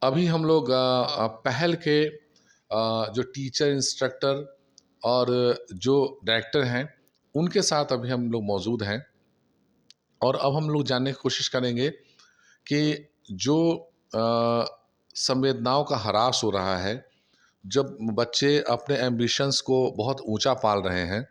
अभी हम लोग पहल के जो टीचर, इंस्ट्रक्टर और जो डायरेक्टर हैं, उनके साथ अभी हम लोग मौजूद हैं। और अब हम लोग जानने की कोशिश करेंगे कि जो अ, संवेदनाओं का ह्रास हो रहा है, जब बच्चे अपने एम्बिशंस को बहुत ऊंचा पाल रहे हैं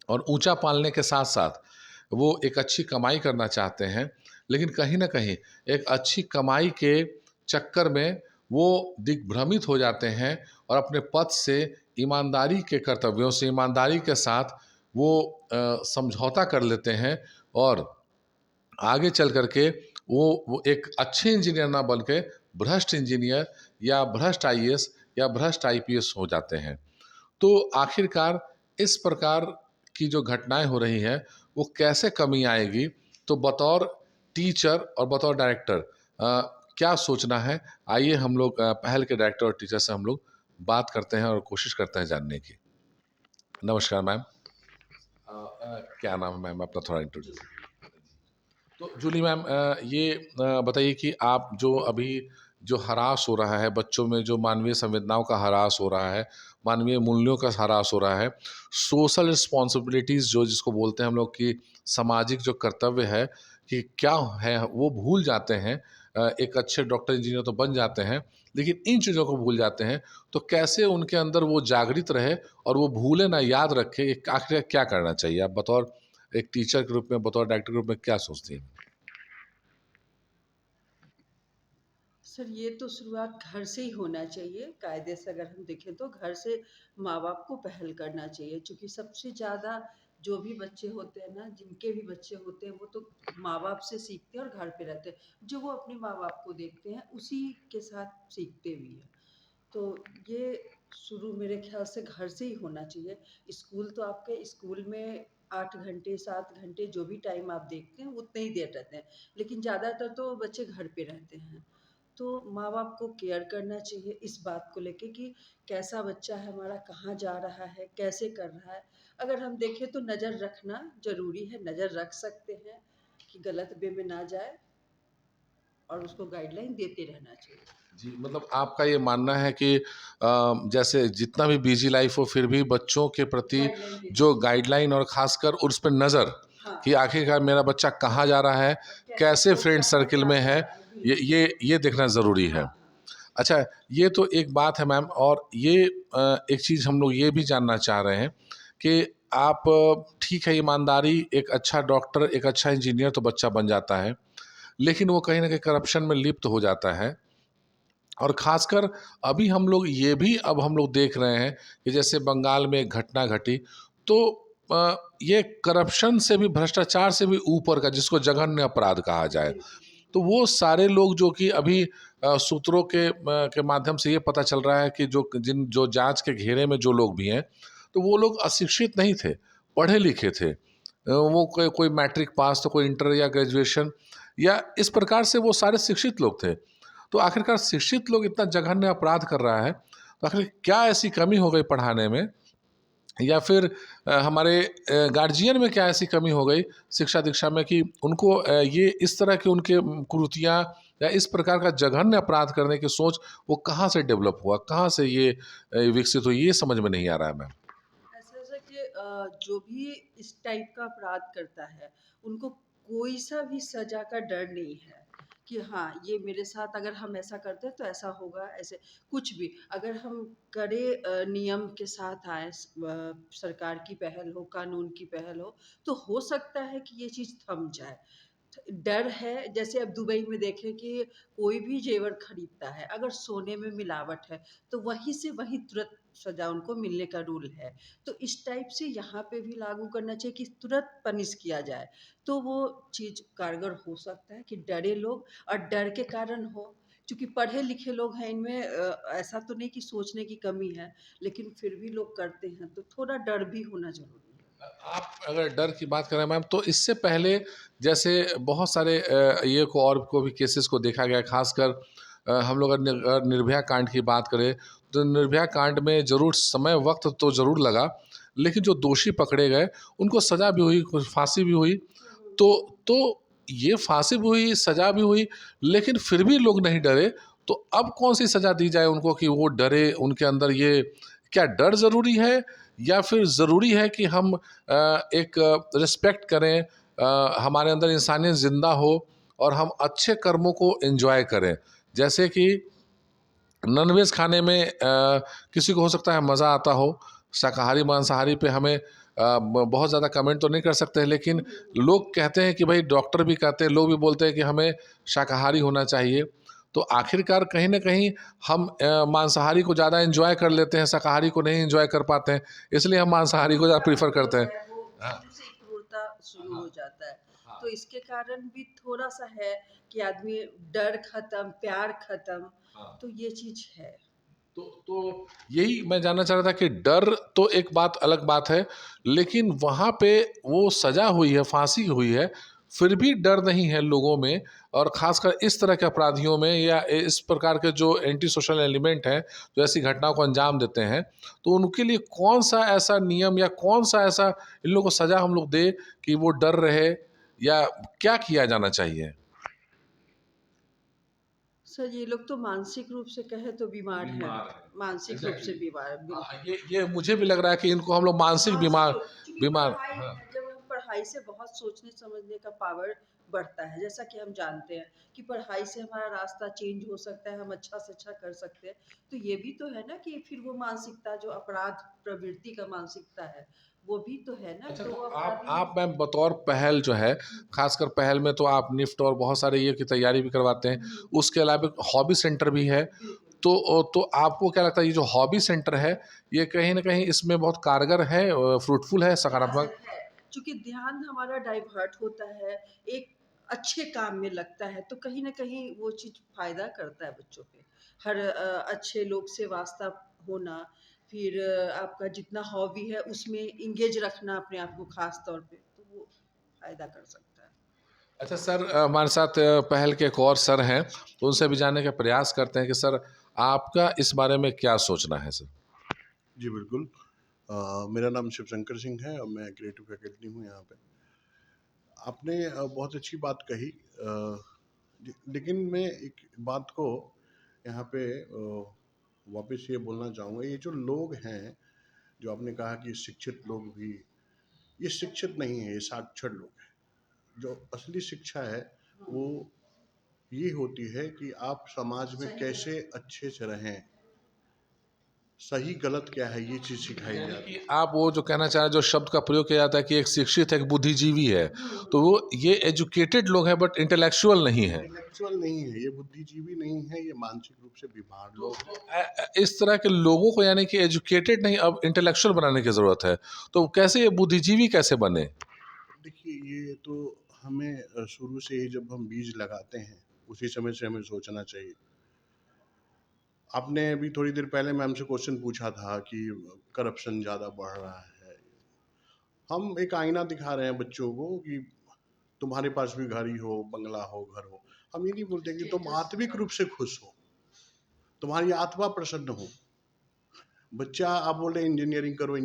और ऊंचा पालने के साथ साथ वो एक अच्छी कमाई करना चाहते हैं, लेकिन कहीं ना कहीं एक अच्छी कमाई के चक्कर में वो दिग्भ्रमित हो जाते हैं और अपने पथ से, ईमानदारी के कर्तव्यों से, ईमानदारी के साथ वो समझौता कर लेते हैं और आगे चल करके वो एक अच्छे इंजीनियर ना बन के भ्रष्ट इंजीनियर या भ्रष्ट आईएएस या भ्रष्ट आईपीएस हो जाते हैं। तो आखिरकार इस प्रकार की जो घटनाएं हो रही हैं, वो कैसे कमी आएगी? तो बतौर टीचर और बतौर डायरेक्टर क्या सोचना है? आइए हम लोग पहल के डायरेक्टर और टीचर से हम लोग बात करते हैं और कोशिश करते हैं जानने की। नमस्कार मैम। क्या नाम है मैम? अपना थोड़ा इंट्रोड्यूस। तो जूली मैम, ये बताइए कि आप जो अभी जो हरास हो रहा है बच्चों में, जो मानवीय संवेदनाओं का हरास हो रहा है, मानवीय मूल्यों का हरास हो रहा है, सोशल रिस्पॉन्सिबिलिटीज़ जो जिसको बोलते हैं हम लोग की सामाजिक जो कर्तव्य है कि क्या है, वो भूल जाते हैं। एक अच्छे डॉक्टर इंजीनियर तो बन जाते हैं, लेकिन इन चीज़ों को भूल जाते हैं। तो कैसे उनके अंदर वो जागृत रहे और वो भूले ना, याद रखे? आखिर क्या करना चाहिए? आप बतौर एक टीचर के रूप में, बतौर डायरेक्टर के रूप में क्या सोचती हैं? सर, ये तो शुरुआत घर से ही होना चाहिए। कायदे से अगर हम देखें तो घर से माँ बाप को पहल करना चाहिए, क्योंकि सबसे ज़्यादा जो भी बच्चे होते हैं ना, जिनके भी बच्चे होते हैं, वो तो माँ बाप से सीखते हैं और घर पे रहते हैं। जो वो अपने माँ बाप को देखते हैं उसी के साथ सीखते भी हैं। तो ये शुरू मेरे ख्याल से घर से ही होना चाहिए। स्कूल तो आपके स्कूल में 8 घंटे 7 घंटे जो भी टाइम आप देखते हैं उतने ही देर रहते हैं, लेकिन ज़्यादातर तो बच्चे घर पे रहते हैं। तो माँ बाप को केयर करना चाहिए इस बात को लेके कि कैसा बच्चा है हमारा, कहाँ जा रहा है, कैसे कर रहा है। अगर हम देखें तो नज़र रखना ज़रूरी है, नज़र रख सकते हैं कि गलत वे में ना जाए, और उसको गाइडलाइन देते रहना चाहिए। जी, मतलब आपका ये मानना है कि जैसे जितना भी बिजी लाइफ हो, फिर भी बच्चों के प्रति गाइडलाइन देनी जो चाहिए। गाइडलाइन और खासकर उस पर नज़र, हाँ, कि आखिरकार मेरा बच्चा कहाँ जा रहा है, और कैसे कैसे वो फ्रेंड कहाँ सर्किल क्या में कर है, रहा है, बिल्कुल। ये देखना ज़रूरी हाँ है। हाँ। अच्छा, ये तो एक बात है मैम। और ये एक चीज़ हम लोग ये भी जानना चाह रहे हैं कि आप, ठीक है, ईमानदारी, एक अच्छा डॉक्टर, एक अच्छा इंजीनियर तो बच्चा बन जाता है, लेकिन वो कहीं ना कहीं करप्शन में लिप्त हो जाता है। और ख़ासकर अभी हम लोग ये भी अब हम लोग देख रहे हैं कि जैसे बंगाल में एक घटना घटी, तो ये करप्शन से भी, भ्रष्टाचार से भी ऊपर का, जिसको जघन्य अपराध कहा जाए, बिल्कुल। तो वो सारे लोग जो कि अभी सूत्रों के माध्यम से ये पता चल रहा है कि जो जांच के घेरे में जो लोग भी हैं, तो वो लोग अशिक्षित नहीं थे, पढ़े लिखे थे। वो कोई मैट्रिक पास, तो कोई इंटर या ग्रेजुएशन, या इस प्रकार से वो सारे शिक्षित लोग थे। तो आखिरकार शिक्षित लोग इतना जघन्य अपराध कर रहा है, तो आखिर क्या ऐसी कमी हो गई पढ़ाने में, या फिर हमारे गार्जियन में क्या ऐसी कमी हो गई शिक्षा दीक्षा में कि उनको ये इस तरह की उनके कुरीतियाँ या इस प्रकार का जघन्य अपराध करने की सोच, वो कहाँ से डेवलप हुआ, कहाँ से ये विकसित हुई, ये समझ में नहीं आ रहा है मैम। ऐसा ऐसा कि जो भी इस टाइप का अपराध करता है, उनको कोई सा भी सजा का डर नहीं है कि हाँ, ये मेरे साथ अगर हम ऐसा करते हैं तो ऐसा होगा। ऐसे कुछ भी अगर हम कड़े नियम के साथ आए, सरकार की पहल हो, कानून की पहल हो, तो हो सकता है कि ये चीज़ थम जाए। डर है, जैसे अब दुबई में देखें कि कोई भी जेवर खरीदता है, अगर सोने में मिलावट है तो वहीं से वहीं तुरंत सजा उनको मिलने का रूल है। तो इस टाइप से यहाँ पे भी लागू करना चाहिए कि तुरंत पनिश किया जाए, तो वो चीज़ कारगर हो सकता है कि डरे लोग, और डर के कारण हो, क्योंकि पढ़े लिखे लोग हैं इनमें, ऐसा तो नहीं कि सोचने की कमी है, लेकिन फिर भी लोग करते हैं, तो थोड़ा डर भी होना ज़रूरी है। आप अगर डर की बात करें मैम, तो इससे पहले जैसे बहुत सारे ये को और को भी केसेस को देखा गया, खासकर हम लोग अगर निर्भया कांड की बात करें, तो निर्भया कांड में ज़रूर समय वक्त तो ज़रूर लगा, लेकिन जो दोषी पकड़े गए उनको सज़ा भी हुई, कुछ फांसी भी हुई। तो ये फांसी भी हुई, सज़ा भी हुई, लेकिन फिर भी लोग नहीं डरे। तो अब कौन सी सज़ा दी जाए उनको कि वो डरे, उनके अंदर ये क्या डर ज़रूरी है या फिर ज़रूरी है कि हम एक रिस्पेक्ट करें, हमारे अंदर इंसानियत ज़िंदा हो और हम अच्छे कर्मों को एंजॉय करें। जैसे कि नॉनवेज खाने में किसी को हो सकता है मज़ा आता हो, शाकाहारी मांसाहारी पे हमें बहुत ज़्यादा कमेंट तो नहीं कर सकते हैं, लेकिन लोग कहते हैं कि भाई डॉक्टर भी कहते हैं, लोग भी बोलते हैं कि हमें शाकाहारी होना चाहिए। तो आखिरकार कहीं ना कहीं हम मांसाहारी को ज़्यादा एंजॉय कर लेते हैं, शाकाहारी को नहीं एंजॉय कर पाते हैं, इसलिए हम मांसाहारी को ज़्यादा प्रीफर जो करते हैं। है वो हाँ, शुरू से ही क्रूरता शुरू हाँ, हो जाता है। हाँ, तो इसके कारण भी थोड़ा-सा है कि आदमी डर खत्म, प्यार खत्म, हाँ। तो ये चीज़ है। तो यही मैं जानना चाह रहा था कि डर तो एक बात अलग बात है, लेकिन वहाँ पे वो सजा हुई है, फांसी हुई है, फिर भी डर नहीं है लोगों में, और खासकर इस तरह के अपराधियों में या इस प्रकार के जो एंटी सोशल एलिमेंट हैं जो ऐसी घटनाओं को अंजाम देते हैं, तो उनके लिए कौन सा ऐसा नियम या कौन सा ऐसा इन लोगों को सजा हम लोग दे कि वो डर रहे, या क्या किया जाना चाहिए? सर ये लोग तो मानसिक रूप से कहें तो बीमार हैं, बीमार है, मानसिक रूप से एग्जैक्टली। बीमार है, बिल्कुल। ये मुझे भी लग रहा है कि इनको हम लोग मानसिक मानसिक बीमार रूप क्योंकि बीमार पढ़ाई हाँ। जब हम पढ़ाई से बहुत सोचने समझने का पावर बढ़ता है, जैसा कि हम जानते हैं कि पढ़ाई से हमारा रास्ता चेंज हो सकता है, हम अच्छा से अच्छा कर सकते हैं। तो ये भी तो है ना कि फिर वो मानसिकता जो अपराध प्रवृत्ति का मानसिकता है, वो भी तो है ना, अच्छा, तो तो वो आप अपराधी। आप मैम बतौर पहल जो है, खासकर पहल में तो आप निफ्ट और बहुत सारे ये की तैयारी भी करवाते हैं, उसके अलावा हॉबी सेंटर भी है। बिल्कुल। तो आपको क्या लगता है ये जो हॉबी सेंटर है, ये कहीं ना कहीं इसमें बहुत कारगर है, फ्रूटफुल है, हाँ सर सकारात्मक? है, क्योंकि ध्यान हमारा डाइवर्ट होता है, एक अच्छे काम में लगता है, तो कहीं न कहीं वो चीज़ फ़ायदा करता है बच्चों पे। हर अच्छे लोग से वास्ता होना, फिर आपका जितना हॉबी है उसमें एंगेज रखना अपने आप को ख़ास तौर पे, तो वो फ़ायदा कर सकता है। अच्छा सर, हमारे साथ पहल के एक और सर हैं, तो उनसे भी जानने का प्रयास करते हैं कि सर आपका इस बारे में क्या सोचना है सर? जी, बिल्कुल। मेरा नाम शिवशंकर सिंह है और मैं क्रिएटिव फैकल्टी हूँ यहाँ पे। आपने बहुत अच्छी बात कही, लेकिन मैं एक बात को यहाँ पे वापस ये बोलना चाहूँगा, ये जो लोग हैं, जो आपने कहा कि शिक्षित लोग भी, ये शिक्षित नहीं है, ये साक्षर लोग हैं। जो असली शिक्षा है, वो ये होती है कि आप समाज में कैसे अच्छे से रहें, सही गलत क्या है, ये चीज़ सिखाई यानी जाती कि है। आप वो जो कहना चाह रहे हैं, जो शब्द का प्रयोग किया जाता है कि एक शिक्षित है, एक बुद्धिजीवी है, तो वो ये एजुकेटेड लोग हैं बट इंटेलेक्चुअल नहीं है। इंटेलेक्चुअल नहीं है, ये बुद्धिजीवी नहीं है, ये मानसिक रूप से बीमार तो, लोग तो हैं। इस तरह के लोगों को यानी कि एजुकेटेड नहीं, अब इंटेलेक्चुअल बनाने की जरूरत है, तो कैसे ये बुद्धिजीवी कैसे बने? देखिए, ये तो हमें शुरू से ही जब हम बीज लगाते हैं, उसी समय से हमें सोचना चाहिए। आपने अभी थोड़ी देर पहले मैम से क्वेश्चन पूछा था कि करप्शन ज़्यादा बढ़ रहा है। हम एक आईना दिखा रहे हैं बच्चों को कि तुम्हारे पास भी गाड़ी हो, बंगला हो, घर हो। हम ये नहीं बोलते कि तुम स्टेटस आत्मिक हाँ। रूप से खुश हो, तुम्हारी आत्मा प्रसन्न हो। बच्चा आप बोल रहे हैं इंजीनियरिंग करो,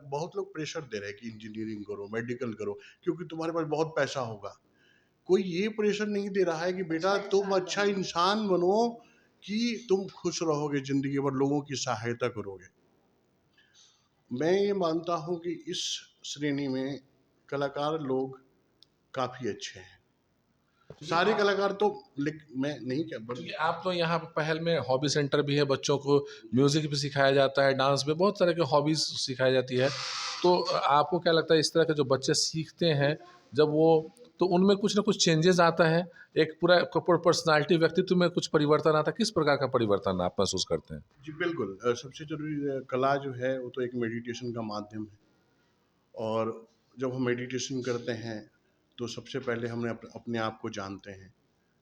बहुत लोग प्रेशर दे रहे हैं कि इंजीनियरिंग करो, मेडिकल करो, क्योंकि तुम्हारे पास बहुत पैसा होगा। कोई ये प्रेशर नहीं दे रहा है कि बेटा अच्छा तुम इंसान अच्छा बनो। इंसान बनो, कि तुम खुश रहोगे, जिंदगी भर लोगों की सहायता करोगे। मैं ये मानता हूँ कि इस श्रेणी में कलाकार लोग काफी अच्छे हैं। क्योंकि सारे आप कलाकार तो मैं नहीं क्या क्योंकि आप तो यहाँ पे पहल में हॉबी सेंटर भी है, बच्चों को म्यूजिक भी सिखाया जाता है, डांस भी, बहुत तरह के हॉबीज सिखाई जाती है। तो आपको क्या लगता है इस तरह के जो बच्चे सीखते हैं, जब वो, तो उनमें कुछ ना कुछ चेंजेस आता है, एक पूरा पर्सनालिटी, व्यक्तित्व में कुछ परिवर्तन आता है, किस प्रकार का परिवर्तन आप महसूस करते हैं? जी बिल्कुल। सबसे जरूरी कला जो है वो तो एक मेडिटेशन का माध्यम है। और जब हम मेडिटेशन करते हैं तो सबसे पहले हमने अपने आप को जानते हैं,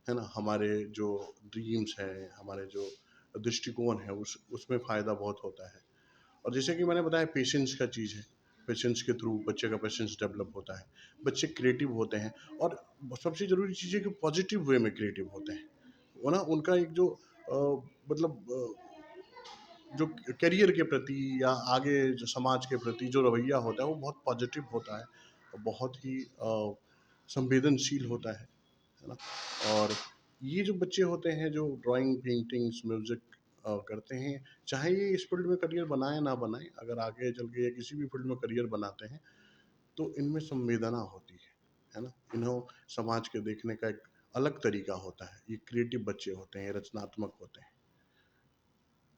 है ना। हमारे जो ड्रीम्स हैं, हमारे जो दृष्टिकोण है, उसमें फ़ायदा बहुत होता है। और जैसे कि मैंने बताया, पेशेंस का चीज़ है। पेशेंस के थ्रू बच्चे का पेशेंस डेवलप होता है, बच्चे क्रिएटिव होते हैं। और सबसे ज़रूरी चीज़ है कि पॉजिटिव वे में क्रिएटिव होते हैं, वो ना। उनका एक जो मतलब जो करियर के प्रति या आगे जो समाज के प्रति जो रवैया होता है, वो बहुत पॉजिटिव होता है और बहुत ही संवेदनशील होता है ना। और ये जो बच्चे होते हैं जो ड्राइंग, पेंटिंग्स, म्यूज़िक करते हैं, चाहे ये इस फ़ील्ड में करियर बनाएँ ना बनाएँ, अगर आगे चल के ये किसी भी फ़ील्ड में करियर बनाते हैं, तो इनमें संवेदना होती है ना? इन्हें समाज के देखने का एक अलग तरीका होता है। ये क्रिएटिव बच्चे होते हैं, रचनात्मक होते हैं।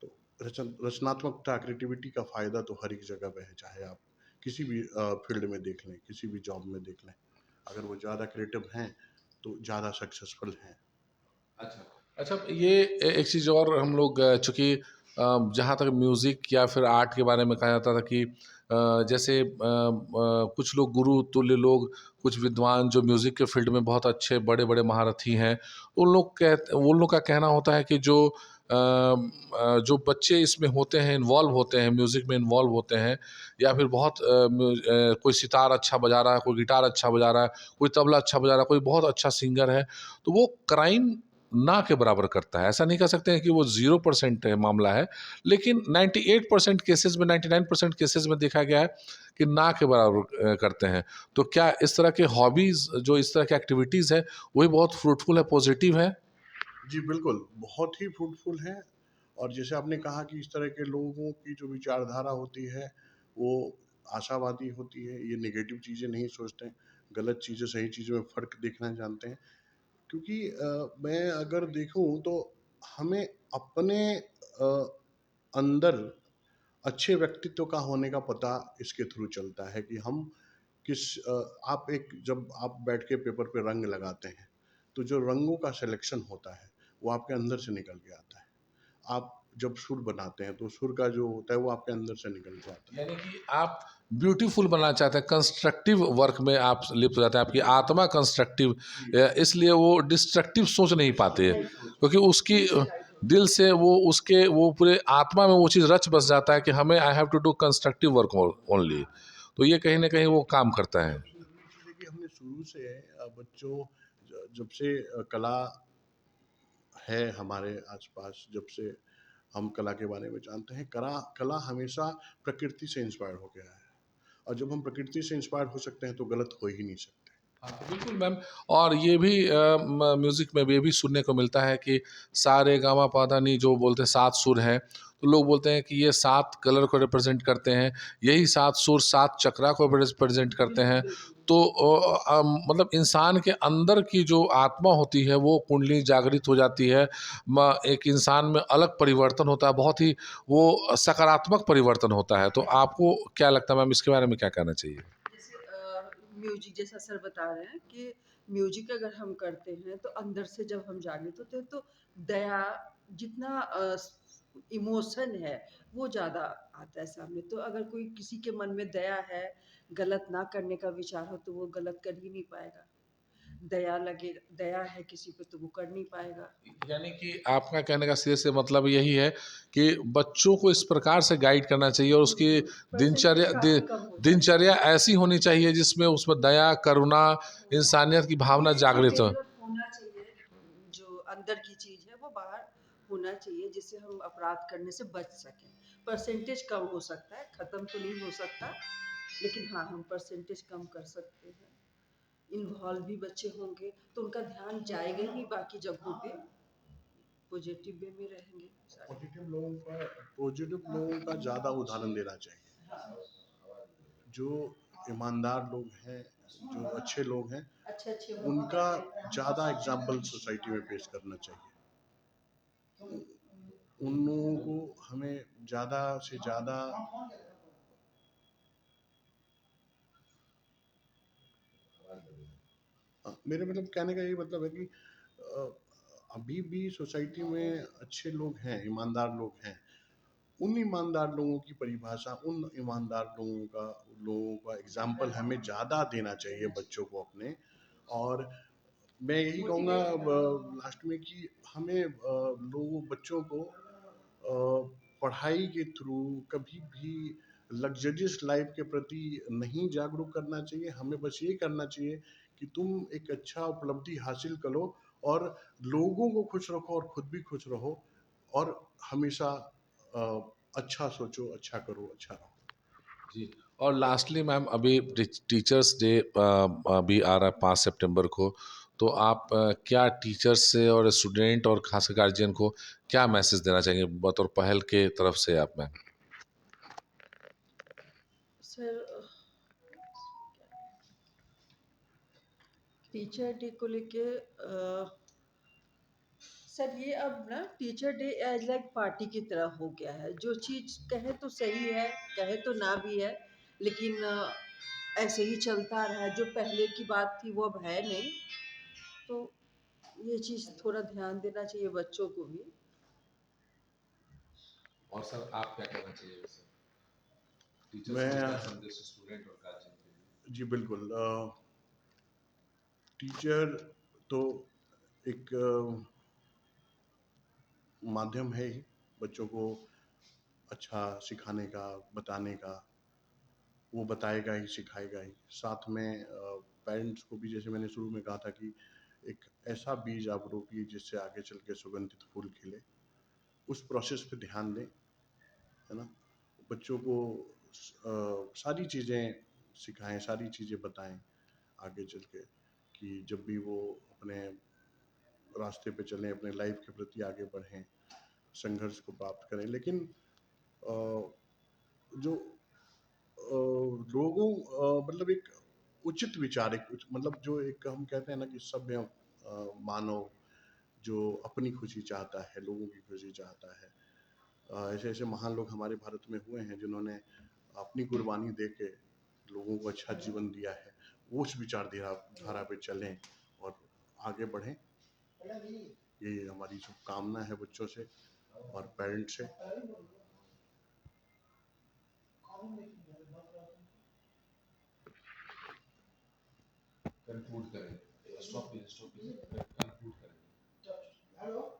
तो रचनात्मकता, क्रिएटिविटी का फ़ायदा तो हर एक जगह पे है, चाहे आप किसी भी फ़ील्ड में देख लें, किसी भी जॉब में देख लें। अगर वो ज़्यादा क्रिएटिव हैं, तो ज़्यादा सक्सेसफुल हैं। अच्छा, अच्छा ये एक चीज़ और हम लोग चूँकि जहाँ तक म्यूज़िक या फिर आर्ट के बारे में कहा जाता था कि जैसे कुछ लोग गुरु तुल्य लोग, कुछ विद्वान जो म्यूज़िक के फील्ड में बहुत अच्छे बड़े-बड़े महारथी हैं, उन लोग का कहना होता है कि जो बच्चे इसमें होते हैं, इन्वॉल्व होते हैं, म्यूज़िक में इन्वॉल्व होते हैं या फिर बहुत कोई सितार अच्छा बजा रहा है, कोई गिटार अच्छा बजा रहा है, कोई तबला अच्छा बजा रहा है, कोई बहुत अच्छा सिंगर है, तो वो क्राइम ना के बराबर करता है। ऐसा नहीं कह सकते हैं कि वो 0% मामला है, लेकिन 98% केसेज़ में, 99% केसेज़ में देखा गया है कि ना के बराबर करते हैं। तो क्या इस तरह के हॉबीज़ जो इस तरह की एक्टिविटीज़ है, वही बहुत फ्रूटफुल है, पॉज़िटिव है? जी, बिल्कुल, बहुत ही फ्रूटफुल है। और जैसे आपने कहा कि इस तरह के लोगों की जो विचारधारा होती है, वो आशावादी होती है, ये नेगेटिव चीज़ें नहीं सोचते हैं, गलत चीज़ें, सही चीज़ों में फ़र्क देखना जानते हैं। क्योंकि मैं अगर देखूँ तो हमें अपने अंदर अच्छे व्यक्तित्व का होने का पता इसके थ्रू चलता है कि हम आप एक जब आप बैठ के पेपर पे रंग लगाते हैं, तो जो रंगों का सिलेक्शन होता है, वो आपके अंदर से निकल के आता है। आप जब सुर बनाते हैं, तो सुर का जो होता है, वो आपके अंदर से निकल के आता है। यानी कि आप ब्यूटीफुल बनना चाहते हैं, कंस्ट्रक्टिव वर्क में आप लिप्त हो जाते हैं, आपकी आत्मा कंस्ट्रक्टिव, इसलिए वो डिस्ट्रक्टिव सोच नहीं पाते हैं, नहीं सोच क्योंकि पाते। उसकी दिल से वो पूरे आत्मा में वो चीज़ रच बस जाता है कि हमें I have to do constructive work only. तो ये कहीं ना कहीं वो काम करता है। देखिए, हमने शुरू से बच्चों जब से कला है हमारे आसपास, जब से हम कला के बारे में जानते हैं, कला कला हमेशा प्रकृति से इंस्पायर हो गया है। और जब हम प्रकृति से इंस्पायर हो सकते हैं, तो गलत हो ही नहीं सकते। हाँ, तो बिल्कुल मैम। और ये भी म्यूज़िक में भी ये भी सुनने को मिलता है कि सा रे गा मा पा धा नी जो बोलते हैं 7 सुर हैं, तो लोग बोलते हैं कि ये 7 कलर को रिप्रेजेंट करते हैं, यही 7 सुर 7 चक्रा को रिप्रेजेंट करते बिल्कुल, हैं। बिल्कुल। तो मतलब इंसान के अंदर की जो आत्मा होती है वो कुंडली जागृत हो जाती है। एक इंसान में अलग परिवर्तन होता है, बहुत ही वो सकारात्मक परिवर्तन होता है। तो आपको क्या लगता है मैम, इसके बारे में क्या कहना चाहिए? जैसे म्यूजिक जैसा सर बता रहे हैं कि म्यूजिक अगर हम करते हैं तो अंदर से जब हम जागृत होते हैं तो दया जितना इमोशन है वो ज़्यादा आता है सामने। तो अगर कोई किसी के मन में दया है, गलत ना करने का विचार हो, तो वो गलत कर ही नहीं पाएगा। दया है किसी पे तो वो कर नहीं पाएगा। यानी कि आपका कहने का सीधे से मतलब यही है कि बच्चों को इस प्रकार से गाइड करना चाहिए और उसकी परसेंटेज काफ़ी कम हो जाता है। दिनचर्या ऐसी होनी चाहिए जिसमें उसमें दया, करुणा, इंसानियत की भावना पॉजिटिव जागृत हो। डेवलप होना चाहिए। जो अंदर की चीज़ है वो बाहर होना चाहिए, जिससे हम अपराध करने से बच सकें। परसेंटेज कम हो सकता है, ख़त्म तो नहीं हो सकता, लेकिन हाँ, हम परसेंटेज कम कर सकते हैं। इन्वॉल्व भी बच्चे होंगे तो उनका ध्यान जाएगा ही नहीं बाकी जगहों पे, पॉजिटिव वे में रहेंगे सारे। पॉजिटिव लोगों का ज़्यादा उदाहरण देना चाहिए। जो ईमानदार लोग हैं, जो अच्छे लोग हैं, अच्छे-अच्छे उनका ज़्यादा एग्जाम्पल सोसाइटी में पेश करना चाहिए। उन लोगों को हमें ज़्यादा से ज़्यादा मेरे मतलब कहने का यही मतलब है कि अ, अभी भी सोसाइटी में अच्छे लोग हैं, ईमानदार लोग हैं। उन ईमानदार लोगों की परिभाषा, उन ईमानदार लोगों का एग्जाम्पल हमें ज़्यादा देना चाहिए बच्चों को अपने। और मैं यही कहूँगा लास्ट में कि हमें लोगों बच्चों को पढ़ाई के थ्रू कभी भी लग्जरियस लाइफ के प्रति नहीं जागरूक करना चाहिए। हमें बस ये करना चाहिए कि तुम एक अच्छा उपलब्धि हासिल करो और लोगों को खुश रखो और खुद भी खुश रहो। और हमेशा अ, अच्छा सोचो, अच्छा करो, अच्छा रहो। जी। और लास्टली मैम, अभी टीचर्स डे अभी आ रहा है 5 सितंबर को, तो आप क्या टीचर्स से और स्टूडेंट और खासकर गार्जियन को क्या मैसेज देना चाहेंगे बतौर पहल के तरफ से आप मैम? सर, टीचर डे को लेके सर, ये अब ना teacher day as like party की तरह हो गया है। जो चीज़ कहे तो सही है, कहे तो ना भी है, लेकिन ऐसे ही चलता रहा है। जो पहले की बात थी वो अब है नहीं। तो ये चीज़ थोड़ा ध्यान देना चाहिए बच्चों को भी। और सर आप क्या कहना चाहिए वैसे टीचर्स को क्या मैं संदेश स्टूडेंट और गार्जियन के लिए? जी बिल्कुल, टीचर तो एक माध्यम है ही बच्चों को अच्छा सिखाने का, बताने का। वो बताएगा ही, सिखाएगा ही। साथ में पेरेंट्स को भी, जैसे मैंने शुरू में कहा था कि एक ऐसा बीज आप रोपिए जिससे आगे चल के सुगंधित फूल खिले। उस प्रोसेस पे ध्यान दें, है ना? बच्चों को सारी चीज़ें सिखाएँ, सारी चीज़ें बताएँ आगे चल के, कि जब भी वो अपने रास्ते पे चलें, अपने लाइफ के प्रति आगे बढ़ें, संघर्ष को प्राप्त करें। लेकिन अ, जो लोगों मतलब एक उचित विचार, एक मतलब जो एक हम कहते हैं ना कि सभ्य मानव जो अपनी खुशी चाहता है, लोगों की खुशी चाहता है। ऐसे ऐसे महान लोग हमारे भारत में हुए हैं जिन्होंने अपनी कुर्बानी दे के लोगों को अच्छा जीवन दिया है। वो उस विचारधारा धारा पे चलें और आगे बढ़ें। ये हमारी शुभकामना है बच्चों से और पेरेंट्स से। कंक्लूड करें, स्टॉप कीजिए, कंक्लूड करें।